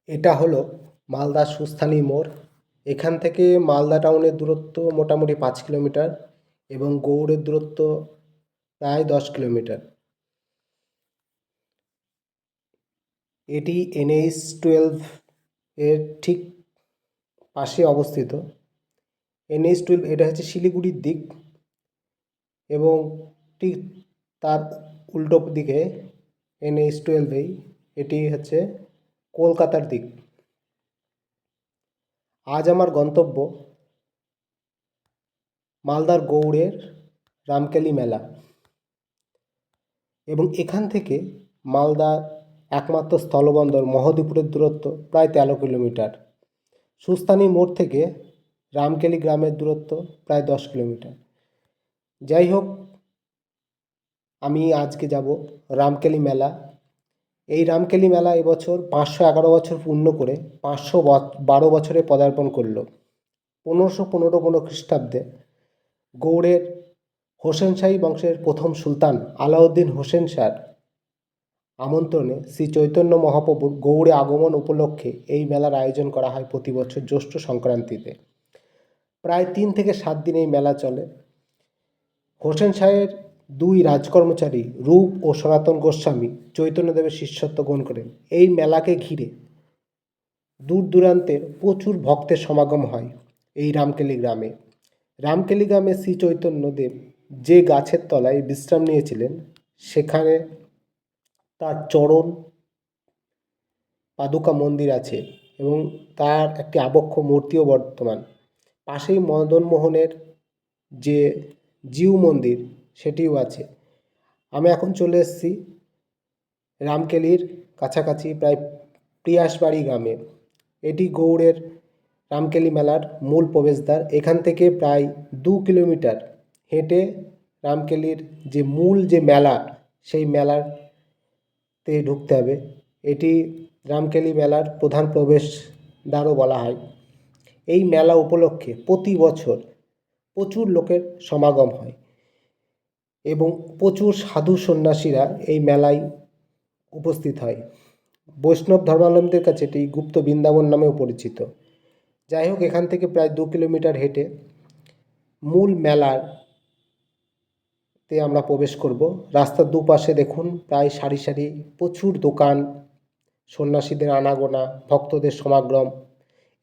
এটা হলো মালদা সুস্থানী মোড়। এখান থেকে মালদা টাউনের দূরত্ব মোটামুটি 5 কিলোমিটার এবং গৌড়ের দূরত্ব প্রায় 10 কিলোমিটার। এটি NH-12 এর ঠিক পাশে অবস্থিত। NH-12 এটা হচ্ছে শিলিগুড়ির দিক এবং ঠিক তার উল্টো দিকে NH-12 এটি হচ্ছে কলকাতার দিক। আজ আমার গন্তব্য মালদার গৌড়ের রামকেলি মেলা এবং এখান থেকে মালদার একমাত্র স্থলবন্দর মহদীপুরের দূরত্ব প্রায় 13 কিলোমিটার। সুস্থানী মোড় থেকে রামকেলি গ্রামের দূরত্ব প্রায় 10 কিলোমিটার। যাই হোক, আমি আজকে যাব রামকেলি মেলা। এই রামকেলি মেলা এবছর 511 বছর পূর্ণ করে 512 বছরে পদার্পণ করল। 1515 খ্রিস্টাব্দে গৌড়ের হোসেন শাহী বংশের প্রথম সুলতান আলাউদ্দিন হোসেন শাহর আমন্ত্রণে শ্রী চৈতন্য মহাপ্রভুর গৌড়ে আগমন উপলক্ষে এই মেলার আয়োজন করা হয় প্রতি বছর জ্যৈষ্ঠ সংক্রান্তিতে। প্রায় 3 থেকে 7 দিন এই মেলা চলে। হোসেন শাহের 2 রাজকর্মচারী রূপ ও সনাতন গোস্বামী চৈতন্যদেবের শিষ্যত্ব গ্রহণ করেন। এই মেলাকে ঘিরে দূর দূরান্তের প্রচুর ভক্তের সমাগম হয় এই রামকেলি গ্রামে। রামকেলি গ্রামে শ্রী চৈতন্যদেব যে গাছের তলায় বিশ্রাম নিয়েছিলেন, সেখানে তার চরণ পাদুকা মন্দির আছে এবং তার একটি আবক্ষ মূর্তিও বর্তমান। পাশেই মদনমোহনের যে জিউ মন্দির সেটিও আছে। আমি এখন চলে এসেছি রামকেলির কাছাকাছি প্রায় পিয়াসবাড়ি গ্রামে। এটি গৌড়ের রামকেলি মেলার মূল প্রবেশদ্বার। এখান থেকে প্রায় 2 কিলোমিটার হেঁটে রামকেলির যে মূল যে মেলা, সেই মেলাতে ঢুকতে হবে। এটি রামকেলি মেলার প্রধান প্রবেশদ্বারও বলা হয়। এই মেলা উপলক্ষে প্রতি বছর প্রচুর লোকের সমাগম হয় এবং প্রচুর সাধু সন্ন্যাসীরা এই মেলায় উপস্থিত হয়। বৈষ্ণব ধর্মাবলম্বীদের কাছে এটি গুপ্ত বৃন্দাবন নামেও পরিচিত। যাই হোক, এখান থেকে প্রায় 2 কিলোমিটার হেঁটে মূল মেলাতে আমরা প্রবেশ করব। রাস্তার দুপাশে দেখুন প্রায় সারি সারি প্রচুর দোকান, সন্ন্যাসীদের আনাগোনা, ভক্তদের সমাগম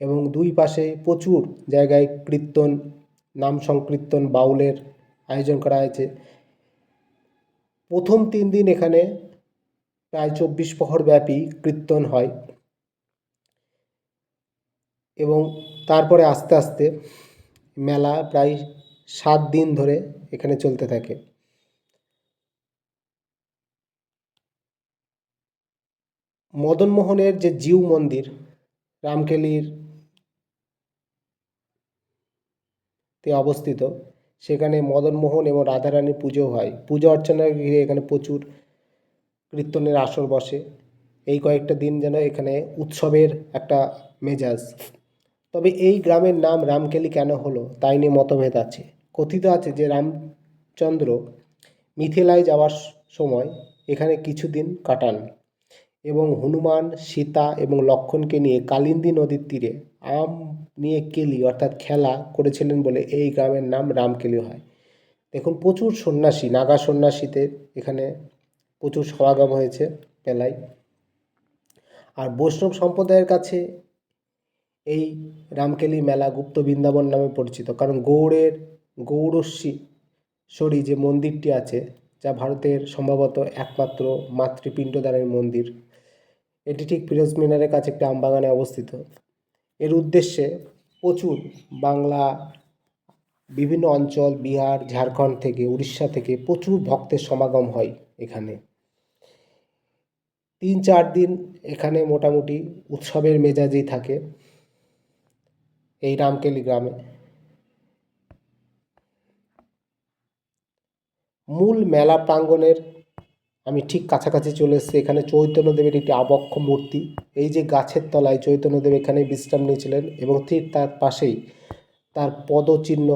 এবং দুই পাশে প্রচুর জায়গায় কীর্তন, নাম সংকীর্তন, বাউলের আয়োজন করা হয়েছে। প্রথম 3 দিন এখানে প্রায় 24 প্রহর ব্যাপী কীর্তন হয় এবং তারপরে আস্তে আস্তে মেলা প্রায় 7 দিন ধরে এখানে চলতে থাকে। মদনমোহনের যে জিউ মন্দির রামকেলির তে অবস্থিত, সেখানে মদনমোহন এবং রাধারানীর পুজো হয়। পূজা অর্চনা ঘিরে এখানে প্রচুর কীর্তনের আসর বসে। এই কয়েকটা দিন যেন এখানে উৎসবের একটা মেজাজ। তবে এই গ্রামের নাম রামকেলি কেন হলো তাই নিয়ে মতভেদ আছে। কথিত আছে যে রামচন্দ্র মিথিলায় যাওয়ার সময় এখানে কিছুদিন কাটান এবং হনুমান, সীতা এবং লক্ষ্মণকে নিয়ে কালিন্দী নদীর তীরে আম নিয়ে কেলি অর্থাৎ খেলা করেছিলেন বলে এই গ্রামের নাম রামকেলি হয়। দেখুন, প্রচুর সন্ন্যাসী, নাগা সন্ন্যাসীদের এখানে প্রচুর সমাগম হয়েছে মেলায়। আর বৈষ্ণব সম্প্রদায়ের কাছে এই রামকেলি মেলা গুপ্ত বৃন্দাবন নামে পরিচিত, কারণ গৌড়ের গৌড়েশ্বরী যে মন্দিরটি আছে, যা ভারতের সম্ভবত একমাত্র মাতৃপিণ্ডদানের মন্দির, এটি ঠিক ফিরোজ মিনারের কাছে একটি আমবাগানে অবস্থিত। এর উদ্দেশ্যে প্রচুর বাংলা, বিভিন্ন অঞ্চল, বিহার, ঝাড়খণ্ড থেকে, উড়িষ্যা থেকে প্রচুর ভক্তের সমাগম হয় এখানে। 3-4 দিন এখানে মোটামুটি উৎসবের মেজাজেই থাকে এই রামকেলি গ্রামে। মূল মেলা প্রাঙ্গণের আমি ঠিক কাছাকাছি চলে এসেছি। এখানে চৈতন্যদেবের একটি আবক্ষ মূর্তি, এই যে গাছের তলায় চৈতন্যদেব এখানে বিশ্রাম নিয়েছিলেন এবং ঠিক তার পাশেই তার পদচিহ্ন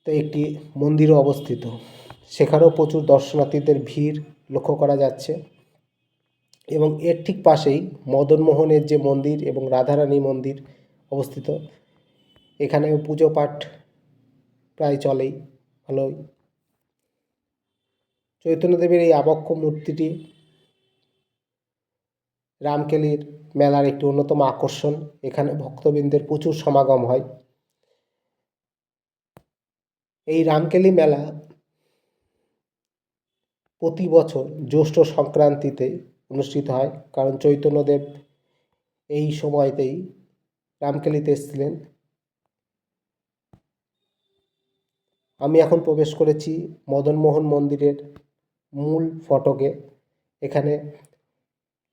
একটি মন্দিরও অবস্থিত। সেখানেও প্রচুর দর্শনার্থীদের ভিড় লক্ষ্য করা যাচ্ছে এবং এর ঠিক পাশেই মদনমোহনের যে মন্দির এবং রাধারানী মন্দির অবস্থিত। এখানেও পুজো পাঠ প্রায় চলেই ভালোই। চৈতন্যদেবের এই আবক্ষ মূর্তিটি রামকেলির মেলার একটি অন্যতম আকর্ষণ। এখানে ভক্তবৃন্দের প্রচুর সমাগম হয়। এই রামকেলি মেলা প্রতি বছর জ্যৈষ্ঠ সংক্রান্তিতে অনুষ্ঠিত হয়, কারণ চৈতন্যদেব এই সময়তেই রামকেলিতে এসেছিলেন। আমি এখন প্রবেশ করেছি মদনমোহন মন্দিরের মূল ফটকে। এখানে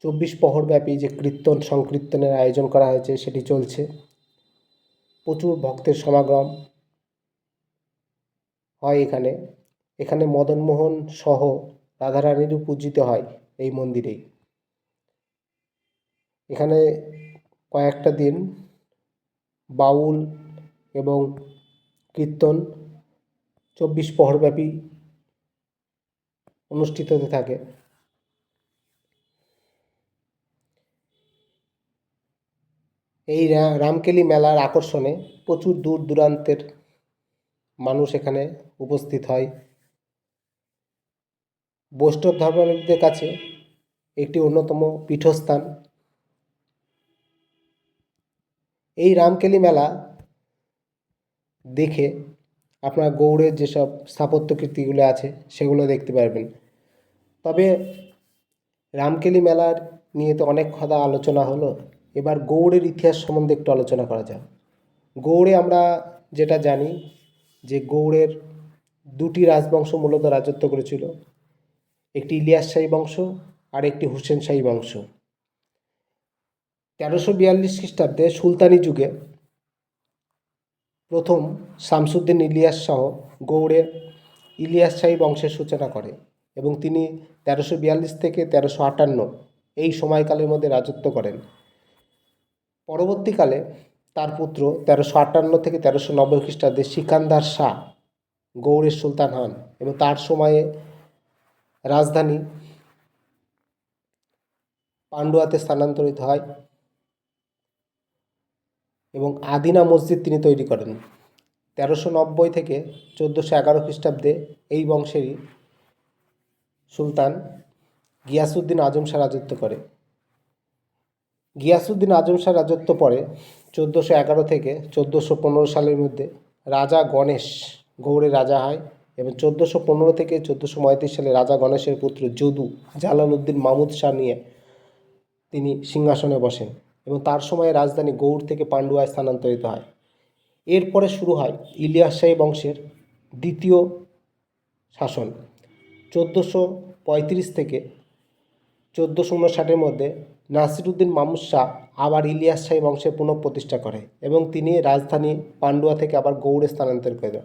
24 প্রহরব্যাপী যে কীর্তন সংকীর্তনের আয়োজন করা হয়েছে সেটি চলছে। প্রচুর ভক্তের সমাগম হয় এখানে। এখানে মদনমোহন সহ রাধারানীরও পূজিত হয় এই মন্দিরেই। এখানে কয়েকটা দিন বাউল এবং কীর্তন 24 প্রহরব্যাপী অনুষ্ঠিত হতে থাকে। এই রামকেলি মেলার আকর্ষণে প্রচুর দূর দূরান্তের মানুষ এখানে উপস্থিত হয়। বৈষ্ণব ধর্মাবলম্বীদের কাছে একটি অন্যতম পীঠস্থান। এই রামকেলি মেলা দেখে আপনার গৌড়ের যেসব স্থাপত্য কীর্তিগুলো আছে সেগুলো দেখতে পারবেন। তবে রামকেলি মেলার নিয়ে তো অনেক কথা আলোচনা হলো, এবার গৌড়ের ইতিহাস সম্বন্ধে একটু আলোচনা করা যাক। গৌড়ে আমরা যেটা জানি যে গৌড়ের দুটি রাজবংশ মূলত রাজত্ব করেছিল, একটি ইলিয়াস শাহী বংশ আর একটি হুসেন শাহী বংশ। 1342 খ্রিস্টাব্দে সুলতানি যুগে প্রথম শামসুদ্দিন ইলিয়াস শাহ গৌড়ে ইলিয়াস শাহী বংশের সূচনা করে এবং তিনি 1342 থেকে 1358 এই সময়কালের মধ্যে রাজত্ব করেন। পরবর্তীকালে তার পুত্র 1358 থেকে 1390 খ্রিস্টাব্দে সিকান্দার শাহ গৌড়ের সুলতান হন এবং তার সময়ে রাজধানী পান্ডুয়াতে স্থানান্তরিত হয় এবং আদিনা মসজিদ তিনি তৈরি করেন। 1390 থেকে 1411 খ্রিস্টাব্দে এই বংশেরই সুলতান গিয়াসউদ্দিন আজম শাহ রাজত্ব করে। গিয়াসউদ্দিন আজম শাহ রাজত্ব পরে 1411 থেকে 1415 সালের মধ্যে রাজা গণেশ গৌড়ের রাজা হয় এবং 1415 থেকে 1435 সালে রাজা গণেশের পুত্র যদু জালালউদ্দিন মাহমুদ শাহ নিয়ে তিনি সিংহাসনে বসেন এবং তার সময়ে রাজধানী গৌড় থেকে পান্ডুয়ায় স্থানান্তরিত হয়। এরপরে শুরু হয় ইলিয়াস শাহী বংশের দ্বিতীয় শাসন। 1435 থেকে 1459-এর মধ্যে নাসিরউদ্দিন মাহমুদ শাহ আবার ইলিয়াস শাহী বংশের পুনঃপ্রতিষ্ঠা করে এবং তিনি রাজধানী পান্ডুয়া থেকে আবার গৌড়ে স্থানান্তর করেন।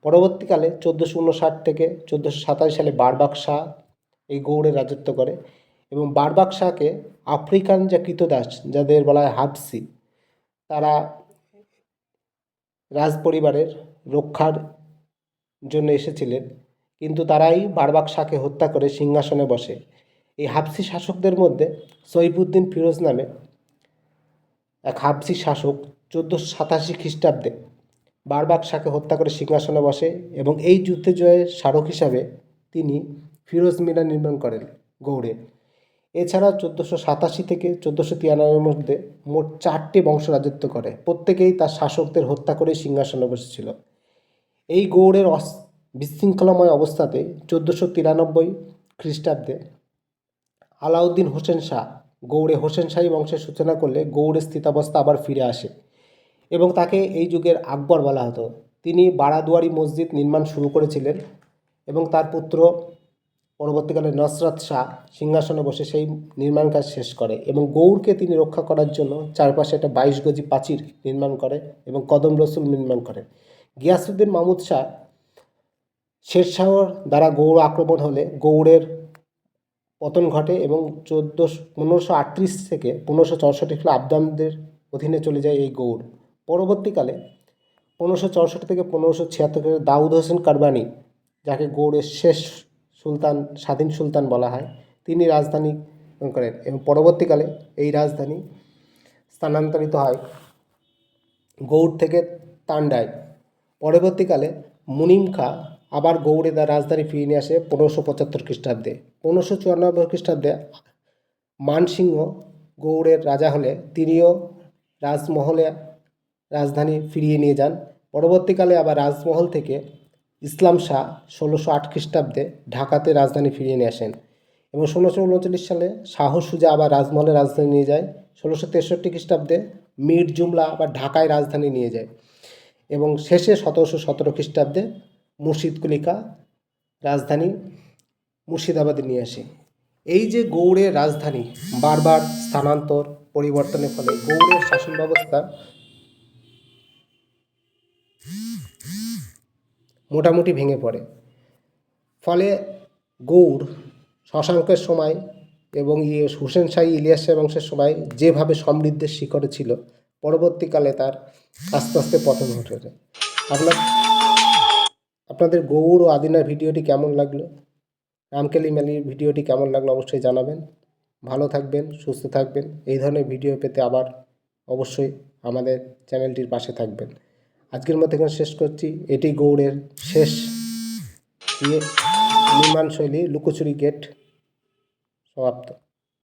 পরবর্তীকালে 1459 থেকে 1427 সালে বারবাক শাহ এই গৌড়ে রাজত্ব করে এবং বারবাক শাহকে আফ্রিকান যা কৃতদাস যাদের বলা হয় হাবসি, তারা রাজপরিবারের রক্ষার জন্য এসেছিলেন, কিন্তু তারাই বারবাক শাহকে হত্যা করে সিংহাসনে বসে। এই হাবসি শাসকদের মধ্যে সৈফুদ্দিন ফিরোজ নামে এক হাবসি শাসক 1487 খ্রিস্টাব্দে বারবাক শাহকে হত্যা করে সিংহাসনে বসে এবং এই যুদ্ধে জয়ের স্মারক হিসাবে তিনি ফিরোজ মিনার নির্মাণ করেন গৌড়ে। এছাড়াও 1487 থেকে 1493-এর মধ্যে মোট 4টে বংশ রাজত্ব করে, প্রত্যেকেই তার শাসকদের হত্যা করে সিংহাসনে বসেছিল। এই গৌড়ের বিশৃঙ্খলাময় অবস্থাতে 1493 খ্রিস্টাব্দে আলাউদ্দিন হোসেন শাহ গৌড়ে হোসেন শাহী বংশের সূচনা করলে গৌড়ের স্থিতাবস্থা আবার ফিরে আসে এবং তাকে এই যুগের আকবর বলা হতো। তিনি বারাদুয়ারি মসজিদ নির্মাণ শুরু করেছিলেন এবং তার পুত্র পরবর্তীকালে নসরত শাহ সিংহাসনে বসে সেই নির্মাণ কাজ শেষ করে এবং গৌড়কে তিনি রক্ষা করার জন্য চারপাশে একটা 22 গজি প্রাচীর নির্মাণ করে এবং কদম রসুল নির্মাণ করে। গিয়াসউদ্দিন মাহমুদ শাহ শেরশাহর দ্বারা গৌড় আক্রমণ হলে গৌড়ের পতন ঘটে এবং 1538 থেকে 1564 সালে আফগানদের অধীনে চলে যায় এই গৌড়। পরবর্তীকালে 1564 থেকে 1576 দাউদ হোসেন কারবানি, যাকে গৌড়ের শেষ সুলতান স্বাধীন সুলতান বলা হয়, তিনি রাজধানী করেন এবং পরবর্তীকালে এই রাজধানী স্থানান্তরিত হয় গৌড় থেকে তান্ডায়। পরবর্তীকালে মুনিম খাঁ আবার গৌড়ে তার রাজধানী ফিরিয়ে নিয়ে আসে 1575 খ্রিস্টাব্দে। 1594 খ্রিস্টাব্দে মানসিংহ গৌড়ের রাজা হলে তিনিও রাজমহলে রাজধানী ফিরিয়ে নিয়ে যান। পরবর্তীকালে আবার রাজমহল থেকে ইসলাম শাহ 1608 খ্রিস্টাব্দে ঢাকাতে রাজধানী ফিরিয়ে নিয়ে আসেন এবং 1639 সালে শাহ সুজা আবার রাজমহলে রাজধানী নিয়ে যায়। 1663 খ্রিস্টাব্দে মীর জুমলা আবার ঢাকায় রাজধানী নিয়ে যায় এবং শেষে 1717 খ্রিস্টাব্দে মুর্শিদ কুলি খাঁ রাজধানী মুর্শিদাবাদে নিয়ে আসে। এই যে গৌড়ের রাজধানী বারবার স্থানান্তর পরিবর্তনের ফলে গৌড়ের শাসন ব্যবস্থা মোটামুটি ভেঙে পড়ে। ফলে গৌড় শশাঙ্কের সময় এবং হুসেন শাহী ইলিয়াস শাহ বংশের সময় যেভাবে সমৃদ্ধের শিখরে ছিল, পরবর্তীকালে তার আস্তে আস্তে পতন ঘটে। আপনাদের গৌড় ও আদিনার ভিডিওটি কেমন লাগলো, রামকেলি ম্যালির ভিডিওটি কেমন লাগলো অবশ্যই জানাবেন। ভালো থাকবেন, সুস্থ থাকবেন। এই ধরনের ভিডিও পেতে আবার অবশ্যই আমাদের চ্যানেলটির পাশে থাকবেন। আজকের মতো এখানে শেষ করছি। এটি গৌড়ের শেষ নির্মাণশৈলী লুকোচুরি গেট সমাপ্ত।